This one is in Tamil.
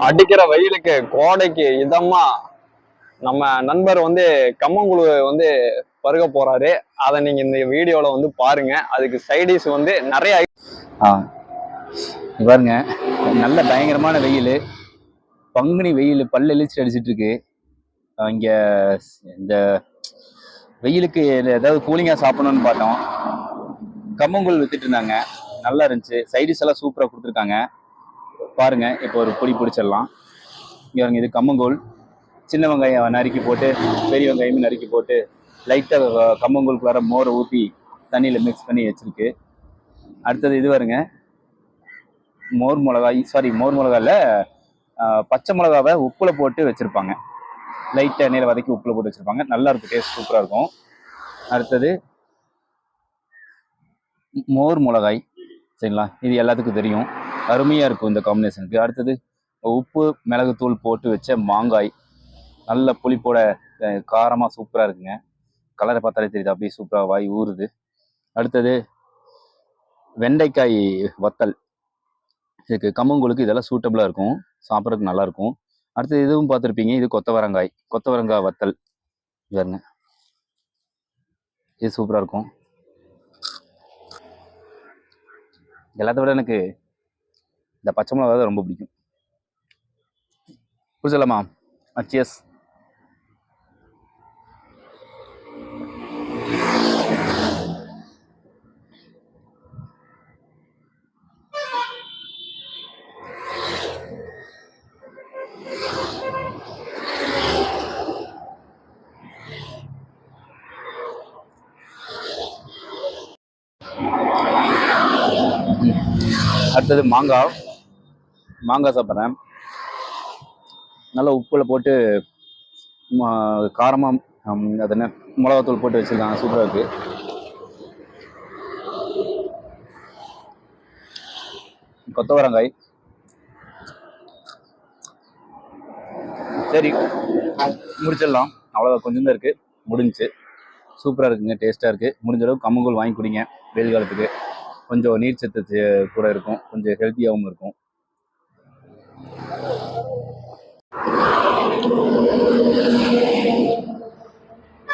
அடிக்கிற வெயிலுக்கு கோடைக்கு இதமா நம்ம நண்பர் வந்து கம்மங்குழு வந்து பருக போறாரு. அதை நீங்க இந்த வீடியோல வந்து பாருங்க. அதுக்கு சைடிஸ் வந்து நிறைய பாருங்க, நல்ல பயங்கரமான வெயில், பங்குனி வெயில் பல்ல இழிச்சு அடிச்சிட்டு இருக்கு. இங்க இந்த வெயிலுக்கு ஏதாவது கூலிங்கா சாப்பிடணும்னு பார்த்தோம். கம்மங்கூழ் வித்துட்டு இருந்தாங்க, நல்லா இருந்துச்சு. சைடிஸ் எல்லாம் சூப்பரா கொடுத்துருக்காங்க. பாருங்க, இப்போ ஒரு பொடி பிடிச்சிடலாம். இங்க இது கம்மங்கூழ், சின்ன வெங்காயம் நறுக்கி போட்டு, பெரிய வெங்காயமும் நறுக்கி போட்டு, லைட்டாக கம்மங்கூழுக்குள்ளார மோரை ஊற்றி தண்ணியில் மிக்ஸ் பண்ணி வச்சிருக்கு. அடுத்தது இது வருங்க, மோர் மிளகாயில் பச்சை மிளகாவை உப்புல போட்டு வச்சிருப்பாங்க. லைட்டாக எண்ணெயில் வதக்கி உப்புல போட்டு வச்சிருப்பாங்க. நல்லா இருக்கும், டேஸ்ட் சூப்பராக இருக்கும். அடுத்தது மோர் மிளகாய், சரிங்களா? இது எல்லாத்துக்கும் தெரியும், அருமையாக இருக்கும் இந்த காம்பினேஷனுக்கு. அடுத்தது உப்பு மிளகுத்தூள் போட்டு வச்ச மாங்காய், நல்ல புளிப்போட காரமாக சூப்பராக இருக்குங்க. கலரை பார்த்தாலே தெரியுது, அப்படியே சூப்பராக வாய் ஊறுது. அடுத்தது வெண்டைக்காய் வத்தல், இதுக்கு கம்மங்கூழுக்கு இதெல்லாம் சூட்டபிளாக இருக்கும், சாப்பிட்றதுக்கு நல்லாயிருக்கும். அடுத்தது இதுவும் பார்த்துருப்பீங்க, இது கொத்தவரங்காய் வத்தல். பாருங்க, இது சூப்பராக இருக்கும். எல்லாத்த விட எனக்கு இந்த பச்சை மிளகா தான் ரொம்ப பிடிக்கும். புரிச்சலாமா? சியர்ஸ். அடுத்தது மாங்காய் சாப்பிட்றேன். நல்லா உப்புல போட்டு காரமாக அது என்ன மிளகாத்தூள் போட்டு வச்சுருக்காங்க, சூப்பராக இருக்குது. கொத்தவரங்காய், சரி முடிச்சிடலாம், அவ்வளோதான், கொஞ்சம் தான் இருக்குது, முடிஞ்சிச்சு. சூப்பராக இருக்குங்க, டேஸ்ட்டாக இருக்குது. முடிஞ்ச அளவுக்கு கம்மங்கூழ் வாங்கி குடிங்க, வெயில் காலத்துக்கு. கொஞ்சம் நீர் சத்து கூட இருக்கும், கொஞ்சம் ஹெல்த்தியாகவும் இருக்கும்.